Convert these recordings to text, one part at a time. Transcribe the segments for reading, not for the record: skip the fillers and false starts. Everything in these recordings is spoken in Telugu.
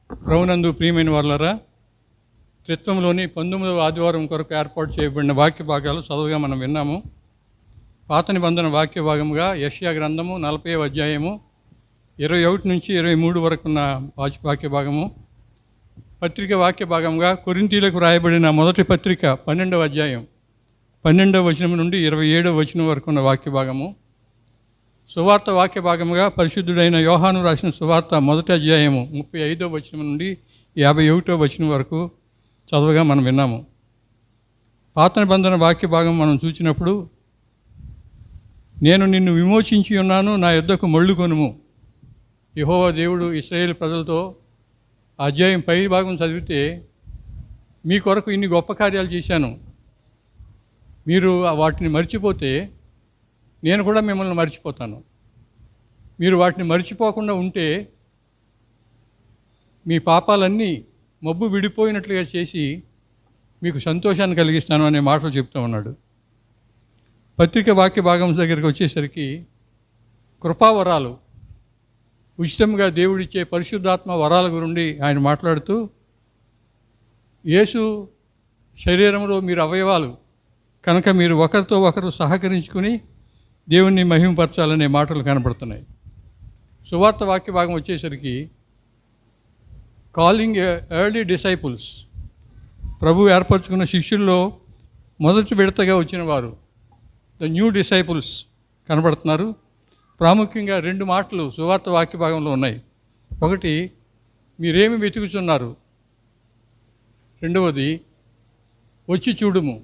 ప్రభునందు ప్రియమైన వాళ్ళరా, త్రిత్వంలోని 19వ ఆదివారం కొరకు ఏర్పాటు చేయబడిన వాక్య భాగాలు చదువుగా మనం విన్నాము. పాత నిబంధన వాక్య భాగముగా యెషయా గ్రంథము 40వ అధ్యాయము 21 నుంచి 23 వరకున్న వాక్య భాగము, పత్రిక వాక్య భాగంగా కొరింథీయులకు రాయబడిన మొదటి పత్రిక 12వ అధ్యాయం 12వ వచనం నుండి 27వ వచనం వరకున్న వాక్య భాగము, సువార్త వాక్య భాగముగా పరిశుద్ధుడైన యోహాను రాసిన సువార్త మొదటి అధ్యాయము 35వ వచనం నుండి 51వ వచనం వరకు చదువుగా మనం విన్నాము. పాత నిబంధన వాక్య భాగం మనం చూసినప్పుడు, నేను నిన్ను విమోచించి ఉన్నాను, నా యొద్దకు మళ్ళు కొనుము. యెహోవా దేవుడు ఇశ్రాయేలు ప్రజలతో అధ్యాయం పై భాగం చదివితే, మీ కొరకు ఇన్ని గొప్ప కార్యాలు చేశాను, మీరు వాటిని మర్చిపోతే నేను కూడా మిమ్మల్ని మర్చిపోతాను. మీరు వాటిని మర్చిపోకుండా ఉంటే మీ పాపాలన్నీ మబ్బు విడిపోయినట్లుగా చేసి మీకు సంతోషాన్ని కలిగిస్తాను అనే మాటలు చెప్తూ ఉన్నాడు. పత్రిక వాక్య భాగం దగ్గరికి వచ్చేసరికి కృపావరాలు, ఉచితంగా దేవుడిచ్చే పరిశుద్ధాత్మ వరాల గురించి ఆయన మాట్లాడుతూ, యేసు శరీరంలో మీరు అవయవాలు కనుక మీరు ఒకరితో ఒకరు సహకరించుకుని దేవుణ్ణి మహిమపరచాలనే మాటలు కనపడుతున్నాయి. సువార్త వాక్య భాగం వచ్చేసరికి కాలింగ్ ఎర్లీ డిసైపుల్స్, ప్రభు ఏర్పరచుకున్న శిష్యుల్లో మొదటి విడతగా వచ్చిన వారు, ద న్యూ డిసైపుల్స్ కనబడుతున్నారు. ప్రాముఖ్యంగా 2 మాటలు సువార్త వాక్య భాగంలో ఉన్నాయి. ఒకటి, మీరేమి వెతుకుతున్నారు. రెండవది, వచ్చి చూడుము.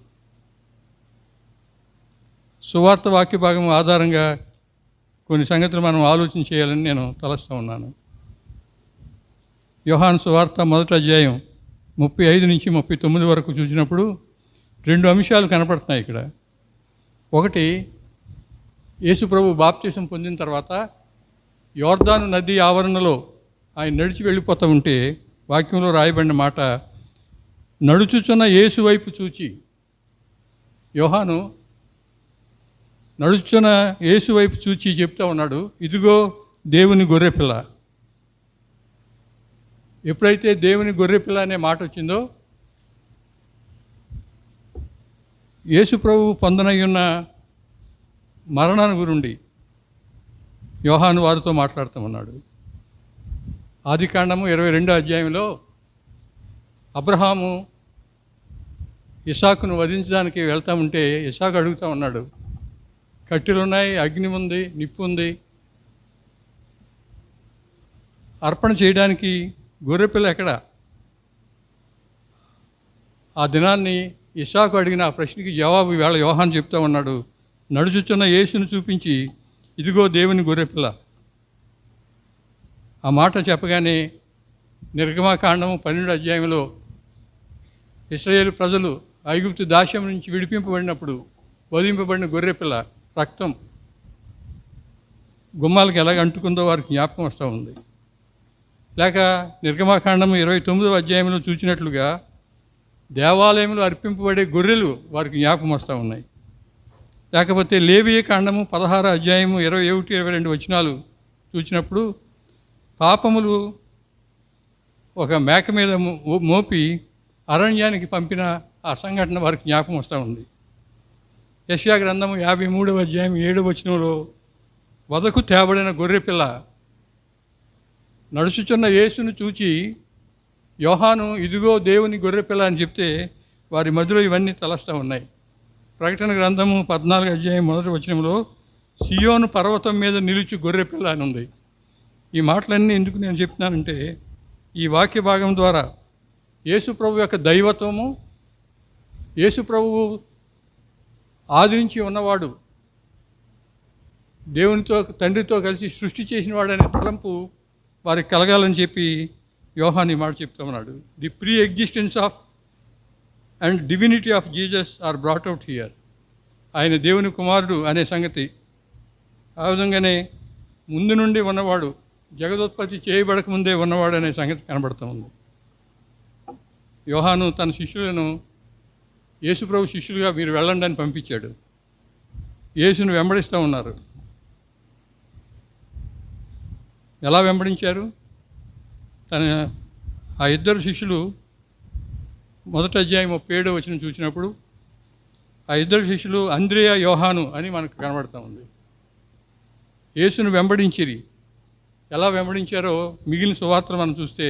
సువార్త వాక్య భాగం ఆధారంగా కొన్ని సంగతులు మనం ఆలోచన చేయాలని నేను తలస్తూ ఉన్నాను. యోహాను సువార్త మొదటి అధ్యాయం 35 నుంచి 39 వరకు చూసినప్పుడు 2 అంశాలు కనపడుతున్నాయి ఇక్కడ. ఒకటి, యేసు ప్రభు బాప్తిసం పొందిన తర్వాత యోర్దాను నది ఆవరణలో ఆయన నడిచి వెళ్ళిపోతూ ఉంటే వాక్యంలో రాయబడిన మాట, నడుచుచున్న యేసు వైపు చూచి, యోహాను నడుచున్న యేసు వైపు చూచి చెప్తూ ఉన్నాడు, ఇదిగో దేవుని గొర్రెపిల్ల. ఎప్పుడైతే దేవుని గొర్రెపిల్ల అనే మాట వచ్చిందో, యేసు ప్రభు పొందనయ్యున్న మరణాన్ని గురించి యోహాను వారితో మాట్లాడుతూ ఉన్నాడు. ఆదికాండము 22వ అధ్యాయంలో అబ్రహాము ఇస్సాకును వధించడానికి వెళ్తూ ఉంటే ఇస్సాకు అడుగుతూ ఉన్నాడు, కట్టెలున్నాయి, అగ్ని ఉంది, నిప్పు ఉంది, అర్పణ చేయడానికి గొర్రెపిల్ల ఎక్కడ? ఆ దినాన్ని ఇస్సాకు అడిగిన ఆ ప్రశ్నకి జవాబు వేళ యోహాను చెప్తూ ఉన్నాడు, నడుచుచున్న యేసును చూపించి, ఇదిగో దేవుని గొర్రెపిల్ల. ఆ మాట చెప్పగానే నిర్గమకాండము 12వ అధ్యాయంలో ఇశ్రాయేలు ప్రజలు ఐగుప్తు దాస్యం నుంచి విడిపింపబడినప్పుడు వధింపబడిన గొర్రెపిల్ల రక్తం గుమ్మాలకు ఎలాగ అంటుకుందో వారికి జ్ఞాపకం వస్తూ ఉంది. లేక నిర్గమకాండం 29వ అధ్యాయంలో చూసినట్లుగా దేవాలయంలో అర్పింపబడే గొర్రెలు వారికి జ్ఞాపకం వస్తూ ఉన్నాయి. లేకపోతే లేవియ కాండము 16వ అధ్యాయము 21-22 వచనాలు చూసినప్పుడు పాపములు ఒక మేక మీద మోపి అరణ్యానికి పంపిన ఆ సంఘటన వారికి జ్ఞాపకం వస్తూ ఉంది. యెషయా గ్రంథము 53వ అధ్యాయం 7వ వచనంలో వదకు తేబడిన గొర్రెపిల్ల, నడుచుచున్న యేసును చూచి యోహాను ఇదిగో దేవుని గొర్రెపిల్ల అని చెప్తే వారి మధ్యలో ఇవన్నీ తలస్తూ ఉన్నాయి. ప్రకటన గ్రంథము 14వ అధ్యాయం 1వ వచనంలో సియోను పర్వతం మీద నిలిచి గొర్రెపిల్ల అని ఉంది. ఈ మాటలన్నీ ఎందుకు నేను చెప్తున్నానంటే, ఈ వాక్య భాగం ద్వారా యేసు ప్రభు యొక్క దైవత్వము, యేసు ప్రభువు ఆది నుంచి ఉన్నవాడు, దేవునితో తండ్రితో కలిసి సృష్టి చేసిన వాడనే తలంపు వారికి కలగాలని చెప్పి యోహాను ఈ మాట చెప్తూ ఉన్నాడు. The pre existence of and divinity of Jesus are brought out here. ఆయన దేవుని కుమారుడు అనే సంగతి, ఆ విధంగానే ముందు నుండి ఉన్నవాడు, జగదోత్పత్తి చేయబడక ముందే ఉన్నవాడు అనే సంగతి కనబడుతూ ఉంది. యోహాను తన శిష్యులను యేసుప్రభు శిష్యులుగా మీరు వెళ్ళండి అని పంపించాడు. యేసును వెంబడిస్తూ ఉన్నారు. ఎలా వెంబడించారు? తన ఆ ఇద్దరు శిష్యులు మొదటి అధ్యాయం 37వ వచనం చూసినప్పుడు ఆ ఇద్దరు శిష్యులు అంద్రేయ యోహాను అని మనకు కనబడతా ఉంది. యేసును వెంబడించిరి. ఎలా వెంబడించారో మిగిలిన సువార్తలు మనం చూస్తే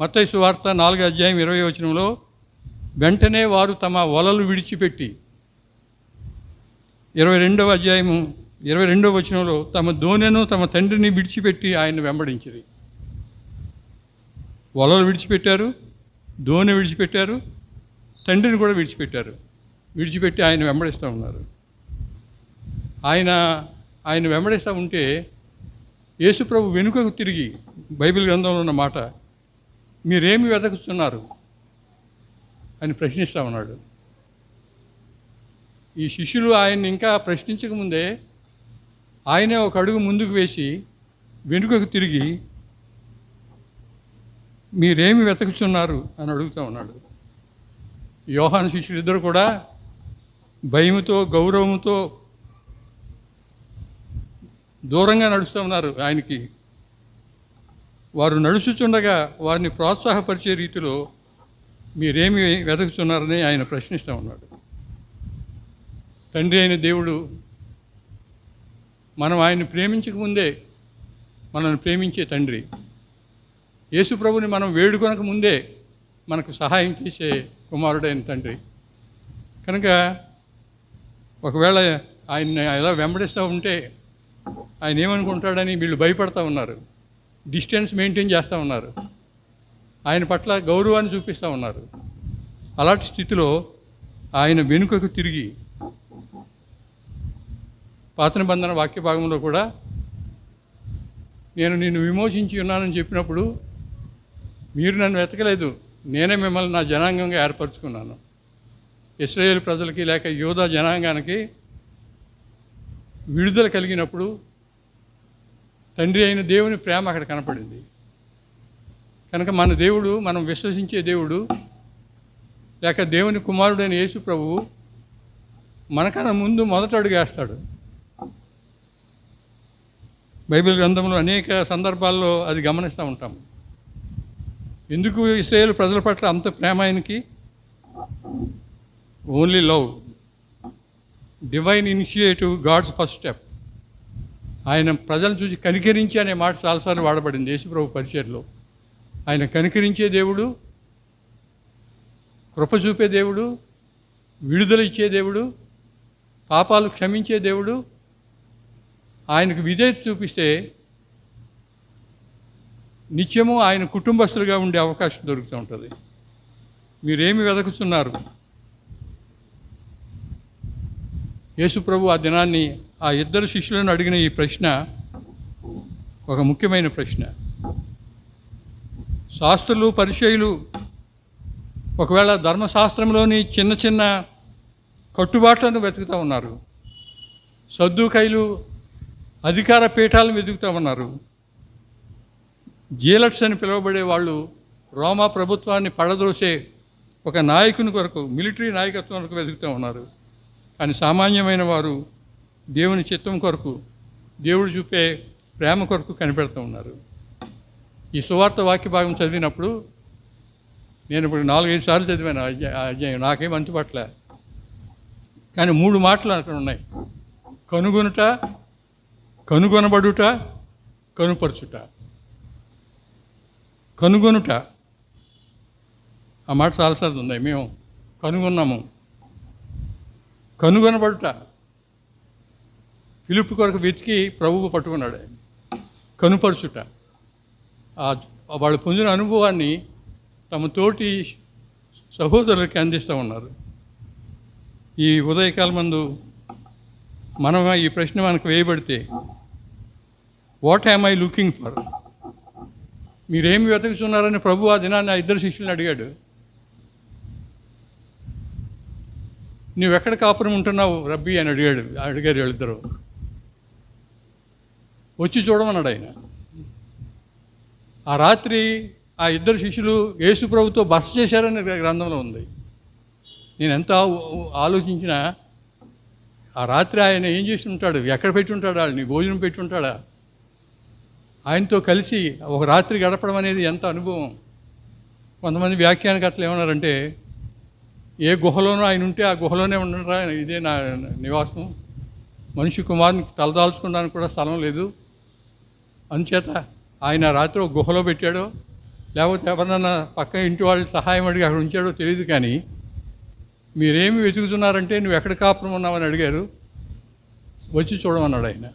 మత్తయి సువార్త 4వ అధ్యాయం 20వ వచనంలో వెంటనే వారు తమ వలలు విడిచిపెట్టి, 22వ అధ్యాయము 22వ వచనంలో తమ దోణెను తమ తండ్రిని విడిచిపెట్టి ఆయన వెంబడించిరి. వలలు విడిచిపెట్టారు, దోణె విడిచిపెట్టారు, తండ్రిని కూడా విడిచిపెట్టారు. విడిచిపెట్టి ఆయన వెంబడిస్తూ ఉన్నారు. ఆయన వెంబడిస్తూ ఉంటే యేసుప్రభు వెనుకకు తిరిగి బైబిల్ గ్రంథంలో ఉన్న మాట, మీరేమి వెతకుతున్నారు అని ప్రశ్నిస్తూ ఉన్నాడు. ఈ శిష్యులు ఆయన్ని ఇంకా ప్రశ్నించకముందే ఆయనే ఒక అడుగు ముందుకు వేసి వెనుకకు తిరిగి మీరేమి వెతుకుతున్నారు అని అడుగుతూ ఉన్నాడు. యోహాను శిష్యులు ఇద్దరు కూడా భయముతో గౌరవంతో దూరంగా నడుస్తూ ఉన్నారు ఆయనకి. వారు నడుచుచుండగా వారిని ప్రోత్సాహపరిచే రీతిలో మీరేమి వెతుకుతున్నారని ఆయన ప్రశ్నిస్తూ ఉన్నాడు. తండ్రి అయిన దేవుడు మనం ఆయన్ని ప్రేమించకముందే మనల్ని ప్రేమించే తండ్రి. యేసుప్రభుని మనం వేడుకొనక ముందే మనకు సహాయం చేసే కుమారుడైన తండ్రి. కనుక ఒకవేళ ఆయన్ని ఎలా వెంబడిస్తూ ఉంటే ఆయన ఏమనుకుంటాడని వీళ్ళు భయపడతా ఉన్నారు, డిస్టెన్స్ మెయింటైన్ చేస్తూ ఉన్నారు, ఆయన పట్ల గౌరవాన్ని చూపిస్తూ ఉన్నారు. అలాంటి స్థితిలో ఆయన వెనుకకు తిరిగి పాత నిబంధన వాక్య భాగంలో కూడా నేను నిన్ను విమోచించి ఉన్నానని చెప్పినప్పుడు మీరు నన్ను వెతకలేదు, నేనే మిమ్మల్ని నా జనాంగంగా ఏర్పరచుకున్నాను. ఇశ్రాయేలు ప్రజలకి లేక యోధా జనాంగానికి విడుదల కలిగినప్పుడు తండ్రి అయిన దేవుని ప్రేమ అక్కడ కనపడింది. కనుక మన దేవుడు, మనం విశ్వసించే దేవుడు లేక దేవుని కుమారుడైన యేసు ప్రభువు మనకన్నా ముందు మొదట అడుగు వేస్తాడు. బైబిల్ గ్రంథంలో అనేక సందర్భాల్లో అది గమనిస్తూ ఉంటాం. ఎందుకు ఇశ్రాయేలు ప్రజల పట్ల అంత ప్రేమ ఆయనకి? Only love, divine initiative, God's first step. ఆయన ప్రజలను చూసి కనికరించి అనే మాట చాలాసార్లు వాడబడింది యేసుప్రభు పరిచర్లో. ఆయన కనికరించే దేవుడు, కృప చూపే దేవుడు, విడుదల ఇచ్చే దేవుడు, పాపాలు క్షమించే దేవుడు. ఆయనకు విధేయత చూపిస్తే నిత్యము ఆయన కుటుంబస్తులుగా ఉండే అవకాశం దొరుకుతూ ఉంటుంది. మీరేమి వెతుకుతున్నారు? యేసుప్రభు ఆ దినాన్ని ఆ ఇద్దరు శిష్యులను అడిగిన ఈ ప్రశ్న ఒక ముఖ్యమైన ప్రశ్న. శాస్త్రులు, పరిచయులు ఒకవేళ ధర్మశాస్త్రంలోని చిన్న చిన్న కట్టుబాట్లను వెతుకుతూ ఉన్నారు. సద్దూకైలు అధికార పీఠాలను వెతుకుతూ ఉన్నారు. జీలట్స్ అని పిలువబడే వాళ్ళు రోమా ప్రభుత్వాన్ని పడద్రోసే ఒక నాయకుని కొరకు, మిలిటరీ నాయకత్వం కొరకు వెతుకుతూ ఉన్నారు. కానీ సామాన్యమైన వారు దేవుని చిత్తం కొరకు, దేవుడు చూపే ప్రేమ కొరకు కనిపెడుతూ ఉన్నారు. ఈ సువార్త వాక్య భాగం చదివినప్పుడు నేను ఇప్పుడు 4-5 సార్లు చదివాను అధ్యాయం, నాకేం అంతుపట్ల. కానీ 3 మాటలు అక్కడ ఉన్నాయి: కనుగొనుట, కనుగొనబడుట, కనుపరచుట. కనుగొనుట ఆ మాట చాలాసార్లు ఉన్నాయి. మేము కనుగొన్నాము. కనుగొనబడుట, పిలుపు కొరకు వెతికి ప్రభువు పట్టుకున్నాడు ఆయన. కనుపరచుట, వాళ్ళు పొందిన అనుభవాన్ని తమ తోటి సహోదరులకి అందిస్తూ ఉన్నారు. ఈ ఉదయకాలం మందు మనం ఈ ప్రశ్న మనకు వేయబడితే, what am I looking for? మీరేమి వెతుకుతున్నారని ప్రభు ఆ దినాన్ని ఆ ఇద్దరు శిష్యులను అడిగాడు. నువ్వెక్కడ కాపురం ఉంటున్నావు రబ్బీ అని అడిగారు వీళ్ళిద్దరు. వచ్చి చూడమన్నాడు ఆయన. ఆ రాత్రి ఆ ఇద్దరు శిష్యులు యేసు ప్రభుతో బస చేశారని గ్రంథంలో ఉంది. నేను ఎంత ఆలోచించినా ఆ రాత్రి ఆయన ఏం చేసి ఉంటాడు, ఎక్కడ పెట్టి ఉంటాడా, నీ భోజనం పెట్టి ఉంటాడా, ఆయనతో కలిసి ఒక రాత్రి గడపడం అనేది ఎంత అనుభవం. కొంతమంది వ్యాఖ్యానకర్తలు ఏమన్నారంటే, ఏ గుహలోనూ ఆయన ఉంటే ఆ గుహలోనే ఉండరా, ఇదే నా నివాసం, మనిషి కుమారునికి తలదాల్చుకోవడానికి కూడా స్థలం లేదు, అందుచేత ఆయన రాత్రి ఒక గుహలో పెట్టాడో లేకపోతే ఎవరినన్నా పక్క ఇంటి వాళ్ళ సహాయం అడిగి అక్కడ ఉంచాడో తెలియదు, కానీ మీరేమి వెతుకుతున్నారంటే నువ్వు ఎక్కడ కాపురం ఉన్నావని అడిగారు, వచ్చి చూడమన్నాడు ఆయన.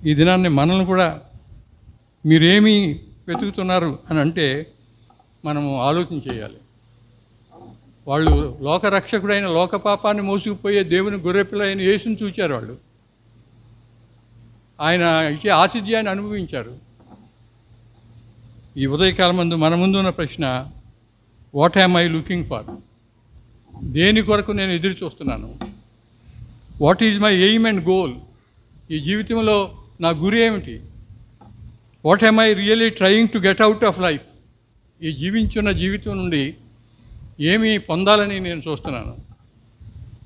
ఈ దినాన్ని మనల్ని కూడా మీరేమి వెతుకుతున్నారు అని అంటే మనము ఆలోచన చేయాలి. వాళ్ళు లోకరక్షకుడైన లోక పాపాన్ని మోసుకుపోయే దేవుని గొర్రెపిల్ల అయిన యేసుని చూచారు. వాళ్ళు ఆయన ఇచ్చే ఆతిథ్యాన్ని అనుభవించారు. ఈ ఉదయకాలం ముందు మన ముందు ఉన్న ప్రశ్న, what am I looking for? దేని కొరకు నేను ఎదురు చూస్తున్నాను? What is my aim and goal? ఈ జీవితంలో నా గురి ఏమిటి? What am I really trying to get out of life? ఈ జీవించున్న జీవితం నుండి ఏమి పొందాలని నేను చూస్తున్నాను.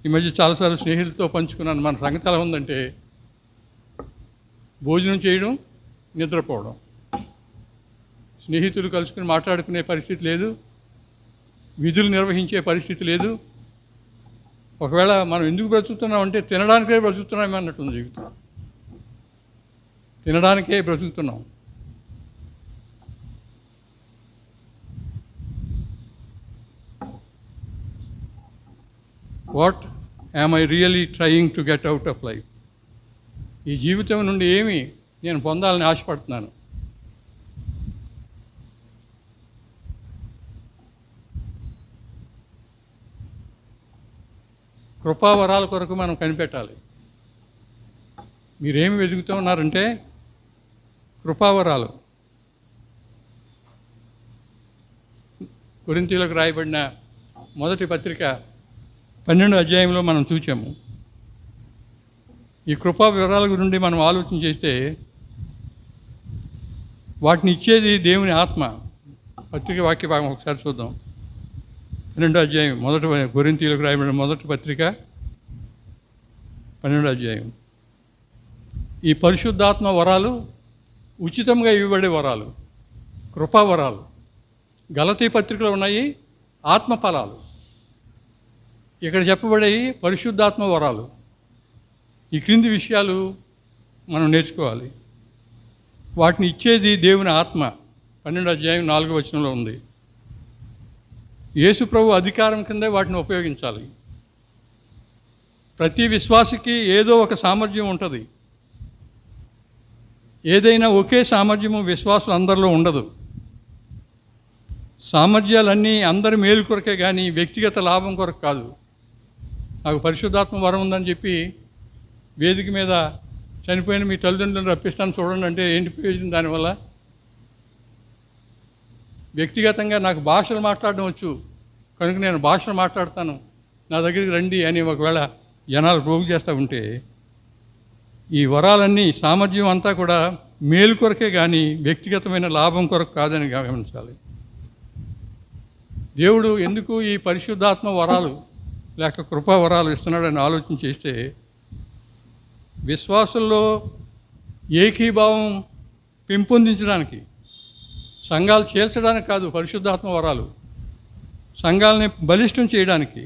ఈ మధ్య చాలాసార్లు స్నేహితులతో పంచుకున్నాను. మన సంగతి ఎలా ఉందంటే, భోజనం చేయడం, నిద్రపోవడం, స్నేహితులు కలుసుకుని మాట్లాడుకునే పరిస్థితి లేదు, విధులు నిర్వహించే పరిస్థితి లేదు. ఒకవేళ మనం ఎందుకు బ్రతుకుతున్నామంటే తినడానికే బ్రతుకుతున్నామే అన్నట్టుంది జీవితం. తినడానికే బ్రతుకుతున్నాం. What am I really trying to get out of life? ఈ జీవితం నుండి ఏమి నేను పొందాలని ఆశపడుతున్నాను? కృపావరాల కొరకు మనం కనిపెట్టాలి. మీరేమి వెతుకుతూ ఉన్నారంటే కృపావరాలు. కొరింథీయులకు రాయబడిన మొదటి పత్రిక 12వ అధ్యాయంలో మనం చూచాము. ఈ కృపా వివరాల గురించి మనం ఆలోచన చేస్తే వాటిని ఇచ్చేది దేవుని ఆత్మ. పత్రిక వాక్య భాగం ఒకసారి చూద్దాం. 12వ అధ్యాయం, మొదటి కొరింథీయులకు రాయబడిన మొదటి పత్రిక 12వ అధ్యాయం. ఈ పరిశుద్ధాత్మ వరాలు ఉచితంగా ఇవ్వబడే వరాలు, కృపా వరాలు. గలతీ పత్రికలో ఉన్నాయి ఆత్మ ఫలాలు, ఇక్కడ చెప్పబడేవి పరిశుద్ధాత్మ వరాలు. ఈ క్రింది విషయాలు మనం నేర్చుకోవాలి. వాటిని ఇచ్చేది దేవుని ఆత్మ. 12వ అధ్యాయం 4వ వచనంలో ఉంది. యేసు ప్రభు అధికారం కిందే వాటిని ఉపయోగించాలి. ప్రతి విశ్వాసికి ఏదో ఒక సామర్థ్యం ఉంటుంది. ఏదైనా ఒకే సామర్థ్యము విశ్వాసం అందరిలో ఉండదు. సామర్థ్యాలన్నీ అందరి మేలు కొరకే కానీ వ్యక్తిగత లాభం కొరకు కాదు. నాకు పరిశుద్ధాత్మ వరం ఉందని చెప్పి వేదిక మీద చనిపోయిన మీ తల్లిదండ్రులను రప్పిస్తాను చూడండి అంటే ఏంటి ప్రయోజనం దానివల్ల? వ్యక్తిగతంగా నాకు భాషలు మాట్లాడడం వచ్చు కనుక నేను భాషలు మాట్లాడతాను, నా దగ్గరికి రండి అని ఒకవేళ జనాలు ప్రోగు చేస్తూ ఉంటే, ఈ వరాలన్నీ సామర్థ్యం అంతా కూడా మేలు కొరకే కానీ వ్యక్తిగతమైన లాభం కొరకు కాదని గమనించాలి. దేవుడు ఎందుకు ఈ పరిశుద్ధాత్మ వరాలు లేక కృపా వరాలు ఇస్తున్నాడని ఆలోచన చేస్తే, విశ్వాసుల్లో ఏకీభావం పెంపొందించడానికి, సంఘాలు చేల్చడానికి కాదు. పరిశుద్ధాత్మ వరాలు సంఘాలని బలిష్టం చేయడానికి.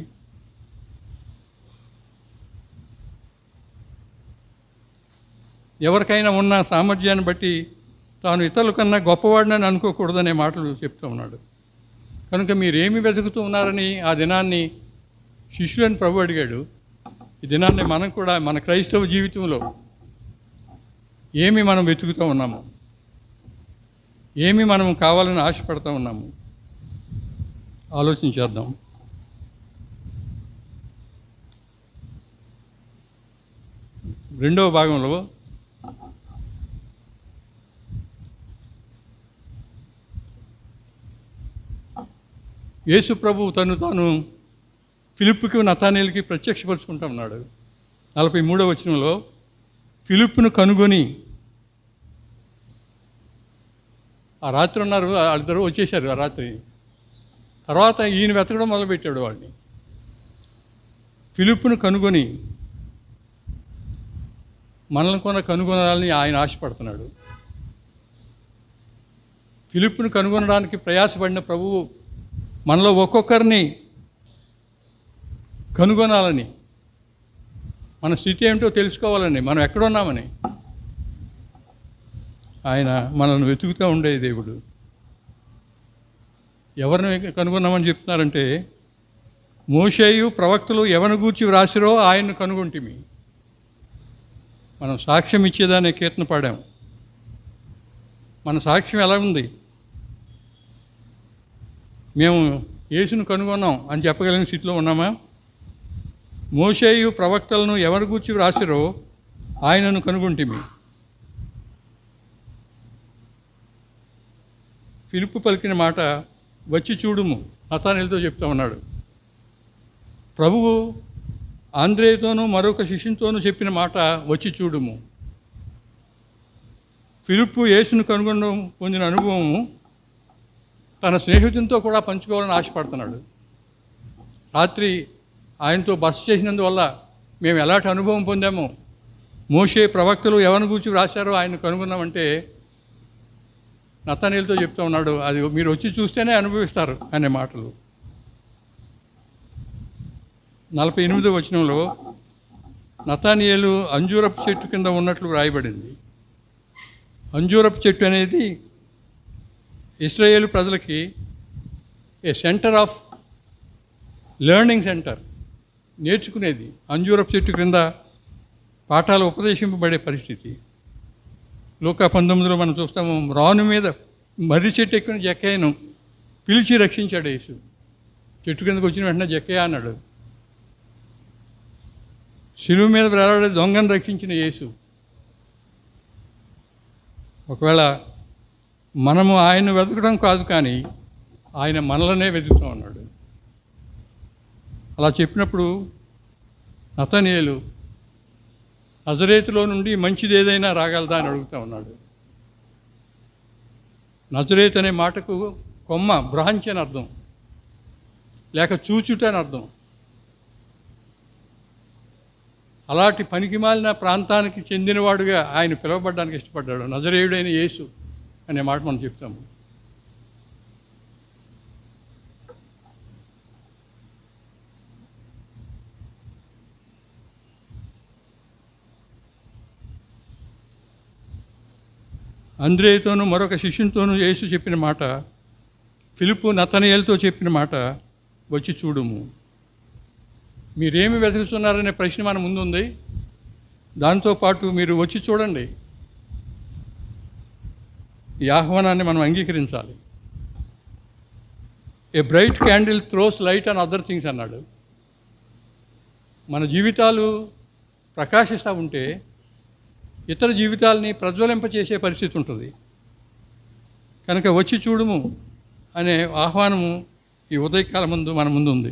ఎవరికైనా ఉన్న సామర్థ్యాన్ని బట్టి తాను ఇతరుల కన్నా గొప్పవాడినని అనుకోకూడదనే మాటలు చెప్తూ ఉన్నాడు. కనుక మీరేమి వెతుకుతూ ఉన్నారని ఆ దినాన్ని శిష్యులని ప్రభు అడిగాడు. ఈ దినాన్ని మనం కూడా మన క్రైస్తవ జీవితంలో ఏమి మనం వెతుకుతూ ఉన్నాము, ఏమి మనం కావాలని ఆశపడుతూ ఉన్నాము, ఆలోచన చేద్దాం. రెండవ భాగంలో యేసు ప్రభు తాను ఫిలిప్పుకి నతానేలుకి ప్రత్యక్షపరుచుకుంటూ ఉన్నాడు. 43వ వచనంలో ఫిలిప్పును కనుగొని, ఆ రాత్రి ఉన్నారు, వాళ్ళిద్దరూ వచ్చేసారు. ఆ రాత్రి తర్వాత ఈయన వెతకడం మొదలుపెట్టాడు వాడిని. ఫిలిప్పును కనుగొని మనల్ని కొన కనుగొనాలని ఆయన ఆశపడుతున్నాడు. ఫిలిప్పును కనుగొనడానికి ప్రయాసపడిన ప్రభువు మనలో ఒక్కొక్కరిని కనుగొనాలని, మన స్థితి ఏమిటో తెలుసుకోవాలని, మనం ఎక్కడున్నామని ఆయన మనల్ని వెతుకుతూ ఉండే దేవుడు. ఎవరిని కనుగొన్నామని చెప్తున్నారంటే, మోషేయు ప్రవక్తలు ఎవరిని గూర్చి వ్రాసిరో ఆయన్ను కనుగొంటిమి. మనం సాక్ష్యం ఇచ్చేదాన్ని కీర్తన పాడాం. మన సాక్ష్యం ఎలా ఉంది? మేము యేసును కనుగొన్నాం అని చెప్పగలిగిన స్థితిలో ఉన్నామా? మోషేయు ప్రవక్తలను ఎవరి గూర్చి వ్రాసిరో ఆయనను కనుగొంటిమి. ఫిలిప్పు పలికిన మాట వచ్చి చూడుము నతానీయులతో చెప్తా ఉన్నాడు. ప్రభువు ఆంద్రేయతోనూ మరొక శిష్యునితోనూ చెప్పిన మాట వచ్చి చూడుము. ఫిలిప్పు యేసును కనుగొనడం పొందిన అనుభవము తన స్నేహితునితో కూడా పంచుకోవాలని ఆశపడుతున్నాడు. రాత్రి ఆయనతో బస చేసినందువల్ల మేము ఎలాంటి అనుభవం పొందామో, మోషే ప్రవక్తలు ఎవరిని గూర్చి వ్రాశారో ఆయన కనుగొన్నామంటే నతానీయులతో చెప్తూ ఉన్నాడు, అది మీరు వచ్చి చూస్తేనే అనుభవిస్తారు అనే మాటలు. 48వ వచనంలో నతానీయులు అంజూరపు చెట్టు కింద ఉన్నట్లు రాయబడింది. అంజూరపు చెట్టు అనేది ఇశ్రాయేలు ప్రజలకి ఏ సెంటర్ ఆఫ్ లెర్నింగ్ సెంటర్, నేర్చుకునేది. అంజూరపు చెట్టు క్రింద పాఠాలు ఉపదేశింపబడే పరిస్థితి. లూకా 19లో మనం చూస్తాము, రాను మీద మర్రి చెట్టు ఎక్కిన జక్కయ్యను పిలిచి రక్షించాడు యేసు. చెట్టు కిందకు వచ్చిన వెంటనే జక్కయ్య అన్నాడు. శిలువ మీద వేలాడే దొంగను రక్షించిన యేసు. ఒకవేళ మనము ఆయన్ను వెతకడం కాదు, కానీ ఆయన మనలనే వెతుకుతూ ఉన్నాడు. అలా చెప్పినప్పుడు నతనీయులు నజరేతులో నుండి మంచిది ఏదైనా రాగలదా అని అడుగుతూ ఉన్నాడు. నజరేత్ అనే మాటకు కొమ్మ, బ్రాంచ్ అని అర్థం, లేక చూచుట అని అర్థం. అలాంటి పనికిమాలిన ప్రాంతానికి చెందినవాడుగా ఆయన పిలువబడ్డానికి ఇష్టపడ్డాడు. నజరేయుడైన యేసు అనే మాట మనం చెప్తాము. అంద్రేయుతోనూ మరొక శిష్యునితోనూ యేసు చెప్పిన మాట, ఫిలిప్పు నతనీయులతో చెప్పిన మాట వచ్చి చూడుము. మీరేమి వెతుకుతున్నారనే ప్రశ్న మన ముందు ఉంది. దాంతోపాటు మీరు వచ్చి చూడండి. ఈ ఆహ్వానాన్ని మనం అంగీకరించాలి. A bright candle throws light and other things అన్నాడు. మన జీవితాలు ప్రకాశిస్తూ ఉంటే ఇతర జీవితాలని ప్రజ్వలింపచేసే పరిస్థితి ఉంటుంది. కనుక వచ్చి చూడుము అనే ఆహ్వానము ఈ ఉదయకాలం ముందు మన ముందు ఉంది.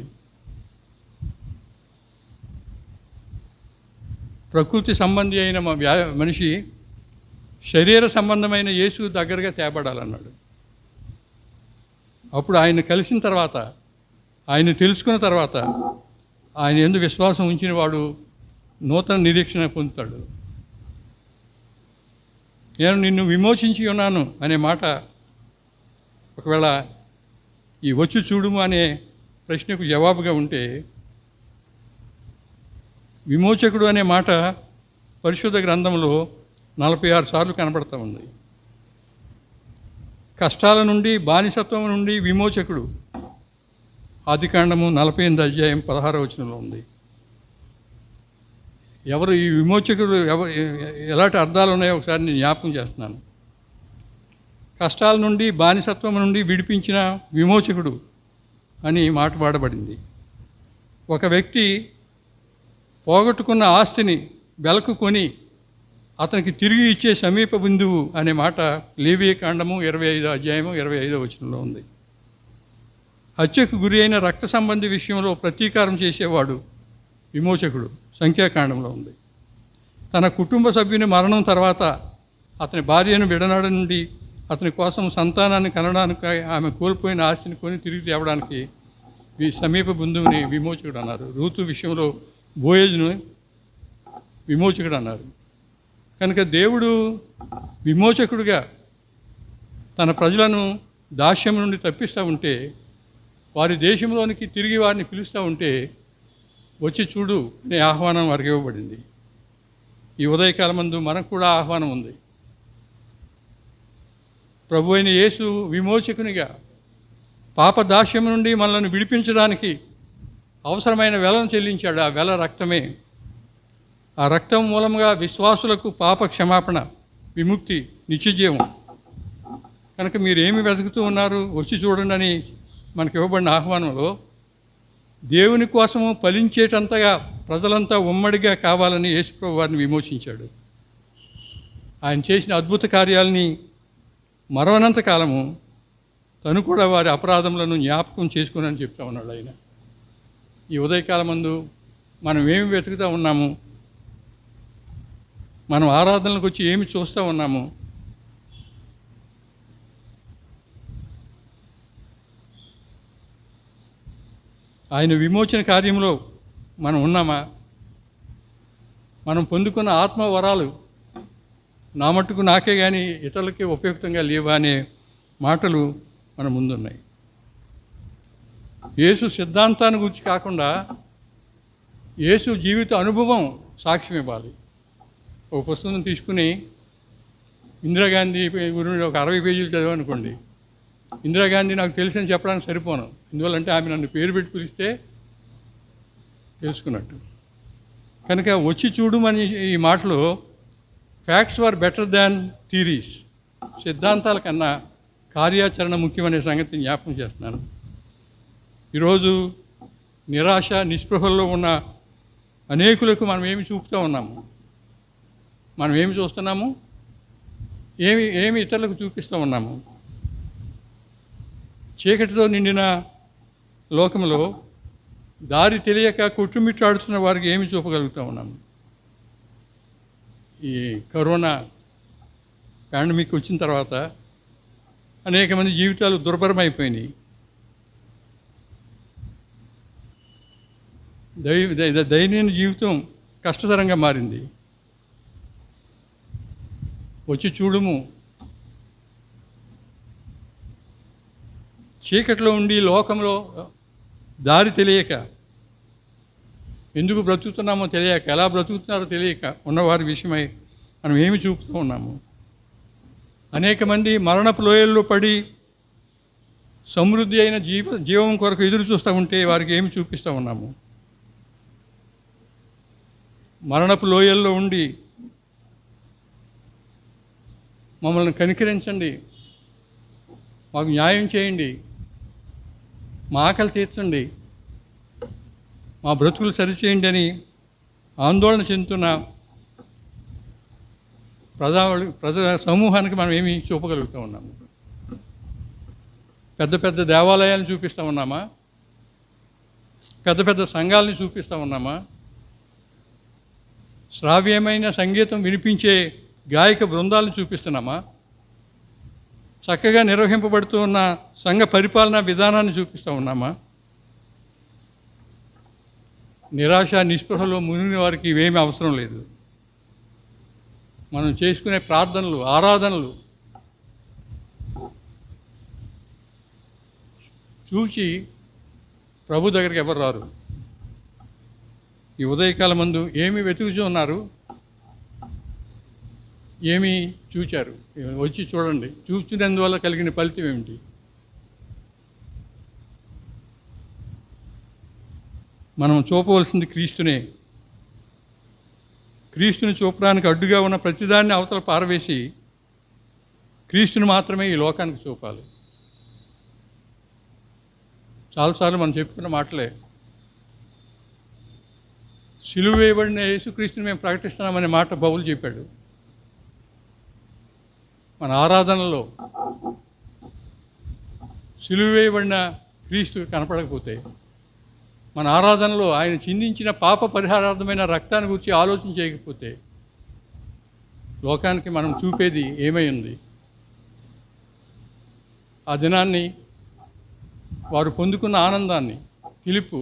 ప్రకృతి సంబంధి అయిన మనిషి శరీర సంబంధమైన యేసు దగ్గరగా తేబడాలన్నాడు. అప్పుడు ఆయన కలిసిన తర్వాత, ఆయన తెలుసుకున్న తర్వాత, ఆయన యందు విశ్వాసం ఉంచిన వాడు నూతన నిరీక్షణ పొందుతాడు. నేను నిన్ను విమోచించి ఉన్నాను అనే మాట ఒకవేళ ఈ వచ్చి చూడుము అనే ప్రశ్నకు జవాబుగా ఉంటే, విమోచకుడు అనే మాట పరిశుద్ధ గ్రంథంలో 46 సార్లు కనపడుతూ ఉంది. కష్టాల నుండి, బానిసత్వం నుండి విమోచకుడు ఆదికాండము 48 అధ్యాయం 16వ వచనంలో ఉంది. ఎవరు ఈ విమోచకుడు, ఎలాంటి అర్థాలు ఉన్నాయో ఒకసారి నేను జ్ఞాపకం చేస్తున్నాను. కష్టాల నుండి, బానిసత్వం నుండి విడిపించిన విమోచకుడు అని మాట వాడబడింది. ఒక వ్యక్తి పోగొట్టుకున్న ఆస్తిని వెలకు కొని అతనికి తిరిగి ఇచ్చే సమీప బిందువు అనే మాట లేవియకాండము 25 అధ్యాయము 25వ వచనంలో ఉంది. హత్యకు గురి అయిన రక్త సంబంధి విషయంలో ప్రతీకారం చేసేవాడు విమోచకుడు సంఖ్యాకాండంలో ఉంది. తన కుటుంబ సభ్యుని మరణం తర్వాత అతని భార్యను విడనాడ నుండి అతని కోసం సంతానాన్ని కనడానికి ఆమె కోల్పోయిన ఆస్తిని కొని తిరిగి తేవడానికి సమీప బంధువుని విమోచకుడు అన్నారు. రూతు విషయంలో బోయజును విమోచకుడు అన్నారు. కనుక దేవుడు విమోచకుడుగా తన ప్రజలను దాస్యం నుండి తప్పిస్తూ ఉంటే, వారి దేశంలోనికి తిరిగి వారిని పిలుస్తూ ఉంటే, వచ్చి చూడు అనే ఆహ్వానం వారికి ఇవ్వబడింది. ఈ ఉదయకాలమందు మనకు కూడా ఆహ్వానం ఉంది. ప్రభు అయిన యేసు విమోచకునిగా పాప దాస్యం నుండి మనల్ని విడిపించడానికి అవసరమైన వెలను చెల్లించాడు. ఆ వెల రక్తమే. ఆ రక్తం మూలంగా విశ్వాసులకు పాప క్షమాపణ, విముక్తి, నిత్యజీవం. కనుక మీరు ఏమి వెతుకుతూ ఉన్నారు, వచ్చి చూడండి అని మనకు ఇవ్వబడిన ఆహ్వానంలో దేవుని కోసము ఫలించేటంతగా ప్రజలంతా ఉమ్మడిగా కావాలని యేసుప్రభు వారిని విమోచించాడు. ఆయన చేసిన అద్భుత కార్యాలని మరవనంత కాలము తను కూడా వారి అపరాధములను జ్ఞాపకం చేసుకుని చెప్తా ఉన్నాడు ఆయన. ఈ ఉదయకాలమందు మనం ఏమి వెతుకుతూ ఉన్నాము, మనం ఆరాధనలకు వచ్చి ఏమి చూస్తూ ఉన్నాము, ఆయన విమోచన కార్యంలో మనం ఉన్నామా, మనం పొందుకున్న ఆత్మ వరాలు నా మట్టుకు నాకే కానీ ఇతరులకి ఉపయుక్తంగా లేవా అనే మాటలు మన ముందున్నాయి. యేసు సిద్ధాంతాన్ని గురించి కాకుండా యేసు జీవిత అనుభవం సాక్ష్యం ఇవ్వాలి. ఒక పుస్తకం తీసుకుని ఇందిరాగాంధీ గురించి ఒక 60 పేజీలు చదివానుకోండి, ఇందిరాగాంధీ నాకు తెలుసని చెప్పడానికి సరిపోను. ఎందువల్లంటే ఆమె నన్ను పేరు పెట్టి పిలిస్తే తెలుసుకున్నట్టు. కనుక వచ్చి చూడమని ఈ మాటలో facts are better than theories, సిద్ధాంతాల కన్నా కార్యాచరణ ముఖ్యమనే సంగతి జ్ఞాపకం చేస్తున్నాను. ఈరోజు నిరాశ నిస్పృహల్లో ఉన్న అనేకులకు మనం ఏమి చూపుతూ ఉన్నాము, మనం ఏమి చూస్తున్నాము, ఏమి ఇతరులకు చూపిస్తూ ఉన్నాము. చీకటితో నిండిన లోకంలో దారి తెలియక కొట్టుమిట్టాడుతున్న వారికి ఏమి చూపగలుగుతూ ఉన్నాము. ఈ కరోనా పాండమిక్ వచ్చిన తర్వాత అనేక మంది జీవితాలు దుర్భరమైపోయినాయి. దైనందిన జీవితం కష్టతరంగా మారింది. వచ్చి చూడుము, చీకట్లో ఉండి లోకంలో దారి తెలియక, ఎందుకు బ్రతుకుతున్నామో తెలియక, ఎలా బ్రతుకుతున్నారో తెలియక ఉన్నవారి విషయమై మనం ఏమి చూపుతూ ఉన్నాము. అనేక మంది మరణపు లోయల్లో పడి సమృద్ధి అయిన జీవం కొరకు ఎదురు చూస్తూ ఉంటే వారికి ఏమి చూపిస్తూ ఉన్నాము. మరణపు లోయల్లో ఉండి మమ్మల్ని కనికరించండి, మాకు న్యాయం చేయండి, మా ఆకలి తీర్చండి, మా బ్రతుకులు సరిచేయండి అని ఆందోళన చెందుతున్న ప్రజా సమూహానికి మనం ఏమి చూపగలుగుతూ ఉన్నాము. పెద్ద పెద్ద దేవాలయాలను చూపిస్తూ ఉన్నామా, పెద్ద పెద్ద సంఘాలని చూపిస్తూ ఉన్నామా, శ్రావ్యమైన సంగీతం వినిపించే గాయక బృందాలను చూపిస్తున్నామా, చక్కగా నిర్వహింపబడుతూ ఉన్న సంఘ పరిపాలనా విధానాన్ని చూపిస్తూ ఉన్నామా? నిరాశ నిస్పృహలో మునిగిన వారికి ఇవేమీ అవసరం లేదు. మనం చేసుకునే ప్రార్థనలు, ఆరాధనలు చూసి ప్రభు దగ్గరికి ఎవరు రారు. ఈ ఉదయకాలం మందు ఏమి వెతుకుతూ ఉన్నారు, ఏమి చూచారు, వచ్చి చూడండి. చూసినందువల్ల కలిగిన ఫలితం ఏమిటి? మనం చూపవలసింది క్రీస్తునే. క్రీస్తుని చూపడానికి అడ్డుగా ఉన్న ప్రతిదాన్ని అవతల పారవేసి క్రీస్తుని మాత్రమే ఈ లోకానికి చూపాలి. చాలాసార్లు మనం చెప్పుకున్న మాటలే. సిలువ వేయబడిన యేసుక్రీస్తుని మేము ప్రకటిస్తున్నామనే మాట పౌలు చెప్పాడు. మన ఆరాధనలో సిలువ వేయబడిన క్రీస్తు కనపడకపోతే, మన ఆరాధనలో ఆయన చిందించిన పాప పరిహారార్థమైన రక్తాన్ని గురించి ఆలోచన చేయకపోతే లోకానికి మనం చూపేది ఏమై ఉంది? ఆ దినాన్ని వారు పొందుకున్న ఆనందాన్ని ఫిలిప్పు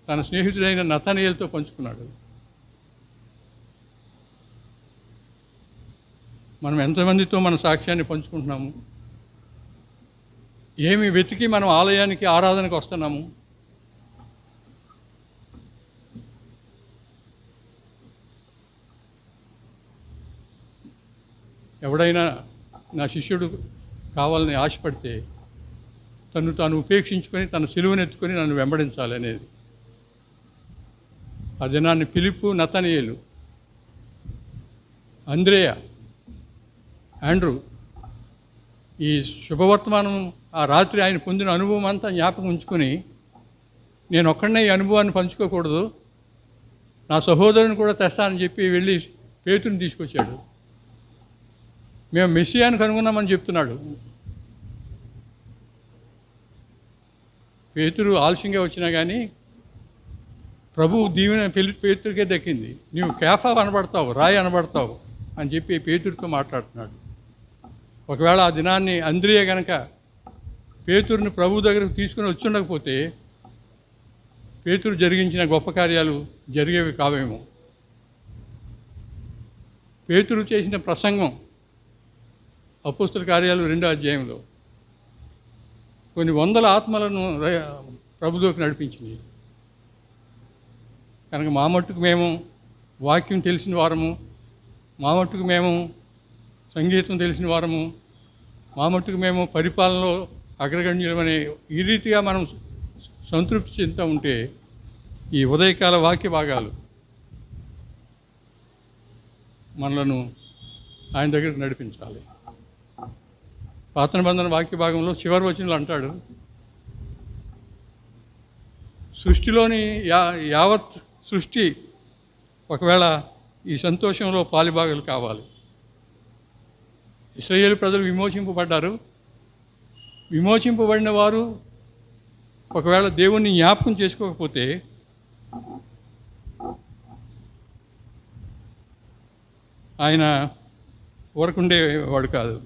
తన స్నేహితుడైన నతనయేలుతో పంచుకున్నాడు. మనం ఎంతమందితో మన సాక్ష్యాన్ని పంచుకుంటున్నాము? ఏమి వెతికి మనం ఆలయానికి ఆరాధనకు వస్తున్నాము? ఎవడైనా నా శిష్యుడు కావాలని ఆశపడితే తను తాను ఉపేక్షించుకొని తన సిలువను ఎత్తుకొని నన్ను వెంబడించాలి అనేది. ఆ దినాన్ని ఫిలిప్పు, నతనయేలు, అంద్రేయ, ఆండ్రూ ఈ శుభవర్తమానం ఆ రాత్రి ఆయన పొందిన అనుభవం అంతా జ్ఞాపకం ఉంచుకొని నేను ఒక్కడనే ఈ అనుభవాన్ని పంచుకోకూడదు, నా సహోదరుని కూడా తెస్తానని చెప్పి వెళ్ళి పేతురుని తీసుకొచ్చాడు. మేము మెస్సియాను కనుగొన్నామని చెప్తున్నాడు. పేతురు ఆలస్యంగా వచ్చినా కానీ ప్రభువు దీవెన పేతురికే దక్కింది. నీవు కేఫా అనబడతావు, రాయి అనబడతావు అని చెప్పి పేతురితో మాట్లాడుతున్నాడు. ఒకవేళ ఆ దినాన్ని అంద్రియ గనక పేతురుని ప్రభు దగ్గరకు తీసుకుని వచ్చి ఉండకపోతే పేతురు జరిగించిన గొప్ప కార్యాలు జరిగేవి కావేమో. పేతురు చేసిన ప్రసంగం అపోస్తల కార్యాలు 2వ అధ్యాయంలో కొన్ని వందల ఆత్మలను ప్రభులోకి నడిపించింది. కనుక మా మట్టుకు మేము వాక్యం తెలిసిన వారము, మా మట్టుకు మేము సంగీతం తెలిసిన వారము, మా మట్టుకు మేము పరిపాలనలో అగ్రగణ్యులమనే ఈ రీతిగా మనం సంతృప్తి చెందుతూ ఉంటే ఈ ఉదయకాల వాక్య భాగాలు మనలను ఆయన దగ్గరికి నడిపించాలి. పాత నిబంధన వాక్య భాగంలో చివరి వచనంలో అంటాడు, సృష్టిలోని యావత్ సృష్టి ఒకవేళ ఈ సంతోషంలో పాలిభాగాలు కావాలి. ఇశ్రాయేలు ప్రజలు విమోచింపబడ్డారు. విమోచింపబడిన వారు ఒకవేళ దేవుణ్ణి జ్ఞాపకం చేసుకోకపోతే ఆయన ఊరకుండేవాడు కాదు.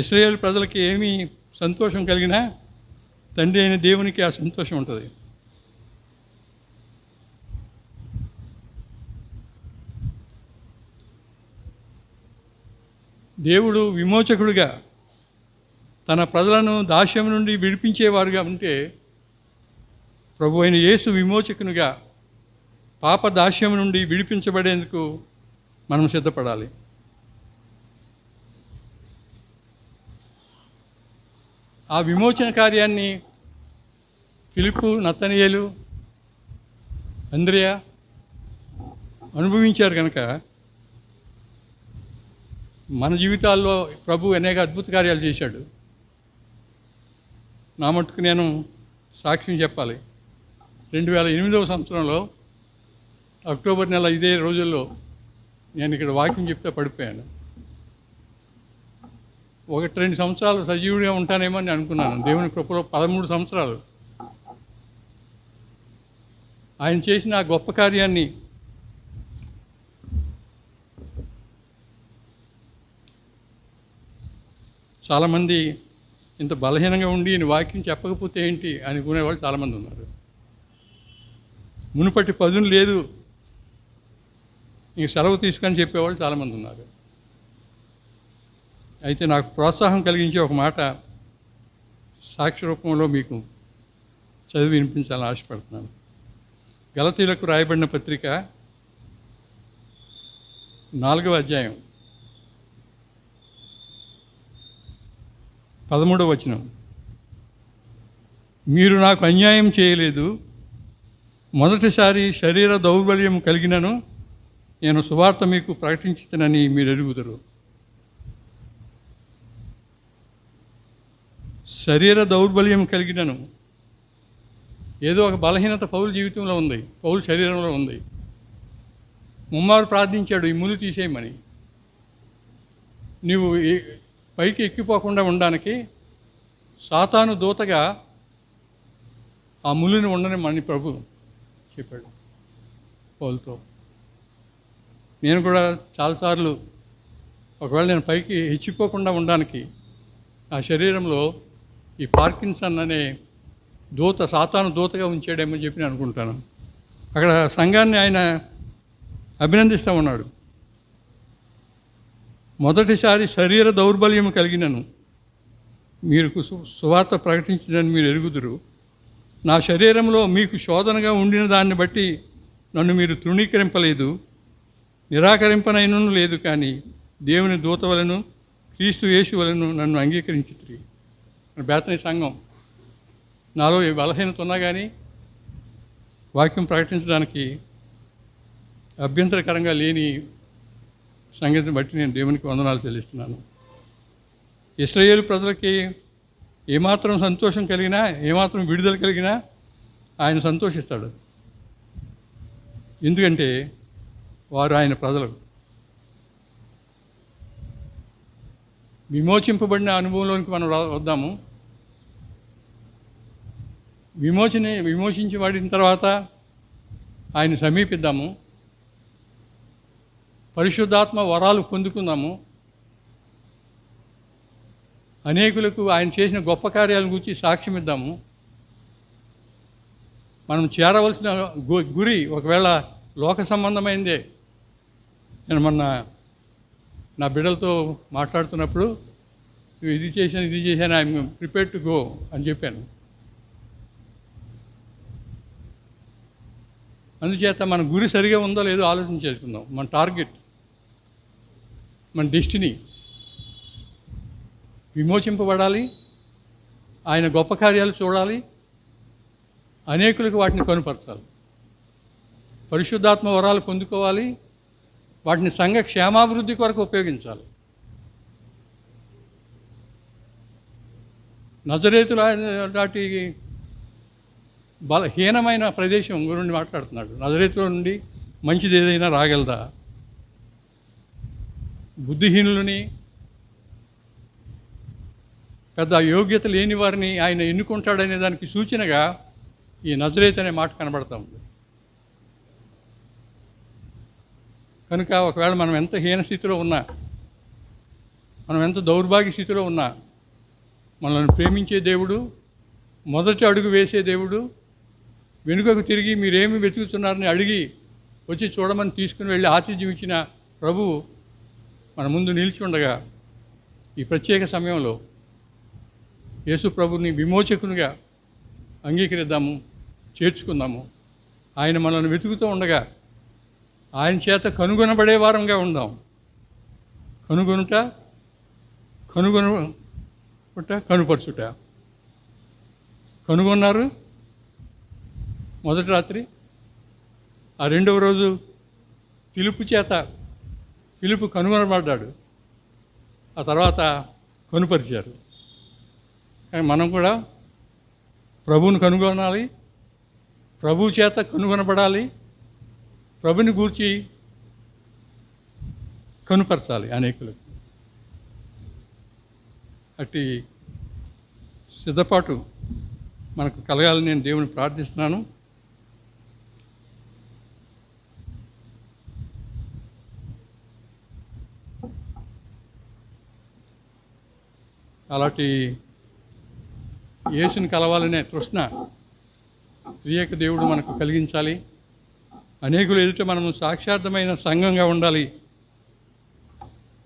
ఇశ్రాయేలు ప్రజలకి ఏమీ సంతోషం కలిగినా తండ్రి అయిన దేవునికి ఆ సంతోషం ఉంటుంది. దేవుడు విమోచకుడిగా తన ప్రజలను దాస్యం నుండి విడిపించేవారుగా ఉంటే ప్రభు అయిన యేసు విమోచకునిగా పాప దాస్యం నుండి విడిపించబడేందుకు మనం సిద్ధపడాలి. ఆ విమోచన కార్యాన్ని ఫిలిప్పు, నతనయేలు, అంద్రియ అనుభవించారు కనుక మన జీవితాల్లో ప్రభు అనేక అద్భుత కార్యాలు చేశాడు. నా మట్టుకు నేను సాక్ష్యం చెప్పాలి. 2008వ సంవత్సరంలో అక్టోబర్ నెల ఇదే రోజుల్లో నేను ఇక్కడ వాక్యం చెప్తే పడిపోయాను. 1-2 సంవత్సరాలు సజీవుడిగా ఉంటానేమో అని అనుకున్నాను. దేవుని కృపలో 13 సంవత్సరాలు ఆయన చేసిన ఆ గొప్ప కార్యాన్ని చాలామంది ఇంత బలహీనంగా ఉండి ఈయన వాక్యం చెప్పకపోతే ఏంటి అనుకునేవాళ్ళు చాలామంది ఉన్నారు. మునుపటి పదును లేదు, ఇంక సెలవు తీసుకొని చెప్పేవాళ్ళు చాలామంది ఉన్నారు. అయితే నాకు ప్రోత్సాహం కలిగించే ఒక మాట సాక్షి రూపంలో మీకు చదివి వినిపించాలని ఆశపడుతున్నాను. గలతీయులకు రాయబడిన పత్రిక 4వ అధ్యాయం 13వ వచనం. మీరు నాకు అన్యాయం చేయలేదు, మొదటిసారి శరీర దౌర్బల్యం కలిగినను నేను సువార్త మీకు ప్రకటించుతానని మీరు ఎరుగుదురు. శరీర దౌర్బల్యం కలిగినను, ఏదో ఒక బలహీనత పౌలు జీవితంలో ఉంది, పౌలు శరీరంలో ఉంది. ముమ్మారు ప్రార్థించాడు ఈ ములు తీసేయమని. నీవు పైకి ఎక్కిపోకుండా ఉండడానికి సాతాను దూతగా ఆ ములుని ఉండనిమని ప్రభు చెప్పాడు పౌలుతో. నేను కూడా చాలాసార్లు ఒకవేళ నేను పైకి హెచ్చిపోకుండా ఉండడానికి ఆ శరీరంలో ఈ పార్కిన్సన్ అనే దూత, సాతాను దూతగా ఉంచాడేమో చెప్పి నేను అనుకుంటాను. అక్కడ సంఘాన్ని ఆయన అభినందిస్తూ ఉన్నాడు. మొదటిసారి శరీర దౌర్బల్యం కలిగినను మీరు సువార్త ప్రకటించదని మీరు ఎరుగుదురు. నా శరీరంలో మీకు శోధనగా ఉండిన దాన్ని బట్టి నన్ను మీరు తృణీకరింపలేదు, నిరాకరింపనైనను లేదు. కానీ దేవుని దూత వలెను క్రీస్తు యేసు వలెను నన్ను అంగీకరించితిరి. బేతనీ సంఘం నాలో ఏ బలహీనత ఉన్నా కానీ వాక్యం ప్రకటించడానికి అభ్యంతరకరంగా లేని సంగతిని బట్టి నేను దేవునికి వందనాలు చెల్లిస్తున్నాను. ఇశ్రాయేలు ప్రజలకి ఏమాత్రం సంతోషం కలిగినా, ఏమాత్రం విడుదల కలిగినా ఆయన సంతోషిస్తాడు. ఎందుకంటే వారు ఆయన ప్రజలు. విమోచింపబడిన అనుభవంలోనికి మనం వద్దాము. విమోచించబడిన తర్వాత ఆయన సమీపిద్దాము. పరిశుద్ధాత్మ వరాలు పొందుకుందాము. అనేకులకు ఆయన చేసిన గొప్ప కార్యాలను గురించి సాక్ష్యం ఇద్దాము. మనం చేరవలసిన గురి ఒకవేళ లోక సంబంధమైందే. నేను మొన్న నా బిడ్డలతో మాట్లాడుతున్నప్పుడు ఇది చేశాను ఐఎమ్ ప్రిపేర్డ్ టు గో అని చెప్పాను. అందుచేత మన గురి సరిగా ఉందో లేదో ఆలోచన చేసుకుందాం. మన టార్గెట్, మన డెస్టినీ విమోచింపబడాలి, ఆయన గొప్ప కార్యాలు చూడాలి, అనేకులకు వాటిని కనుపరచాలి, పరిశుద్ధాత్మ వరాలు పొందుకోవాలి, వాటిని సంఘ క్షేమాభివృద్ధి కొరకు ఉపయోగించాలి. నజరేతుల లాంటి బలహీనమైన ప్రదేశం గురించి మాట్లాడుతున్నాడు. నజరేతుల నుండి మంచిది ఏదైనా రాగలదా? బుద్ధిహీనులని, పెద్ద యోగ్యత లేని వారిని ఆయన ఎన్నుకుంటాడనే దానికి సూచనగా ఈ నజరేతు అనే మాట కనబడతా ఉంది. కనుక ఒకవేళ మనం ఎంత హీన స్థితిలో ఉన్నా, మనం ఎంత దౌర్భాగ్య స్థితిలో ఉన్నా, మనల్ని ప్రేమించే దేవుడు, మొదటి అడుగు వేసే దేవుడు, వెనుకకు తిరిగి మీరేమి వెతుకుతున్నారని అడిగి వచ్చి చూడమని తీసుకుని వెళ్ళి ఆతిథ్యం ఇచ్చిన ప్రభువు మన ముందు నిలిచి ఉండగా, ఈ ప్రత్యేక సమయంలో యేసు ప్రభుని విమోచకునిగా అంగీకరిద్దాము, చేర్చుకుందాము. ఆయన మనల్ని వెతుకుతూ ఉండగా ఆయన చేత కనుగొనబడే వారంగా ఉందాం. కనుపరచుట. కనుగొన్నారు మొదటి రాత్రి. ఆ రెండవ రోజు ఫిలిప్పు కనుగొనబడ్డాడు. ఆ తర్వాత కనుపరిచారు. కానీ మనం కూడా ప్రభువుని కనుగొనాలి, ప్రభువు చేత కనుగొనబడాలి, ప్రభుని గూర్చి కనుపరచాలి అనేకులకు. అట్టి సిద్ధపాటు మనకు కలగాలని నేను దేవుని ప్రార్థిస్తున్నాను. అలాంటి యేసుని కలవాలనే తృష్ణ త్రియేక దేవుడు మనకు కలిగించాలి. అనేకులు ఎదుట మనము సాక్షార్థమైన సంఘంగా ఉండాలి.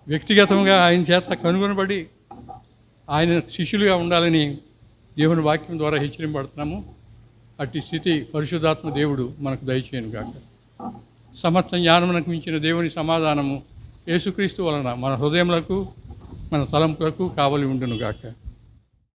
వ్యక్తిగతంగా ఆయన చేత కనుగొనబడి ఆయన శిష్యులుగా ఉండాలని దేవుని వాక్యం ద్వారా హెచ్చరింపబడుతున్నాము. అట్టి స్థితి పరిశుద్ధాత్మ దేవుడు మనకు దయచేయను గాక. సమస్త జ్ఞానమునకు మించిన దేవుని సమాధానము యేసుక్రీస్తు వలన మన హృదయములకు, మన తలంపులకు కావలి ఉండును గాక.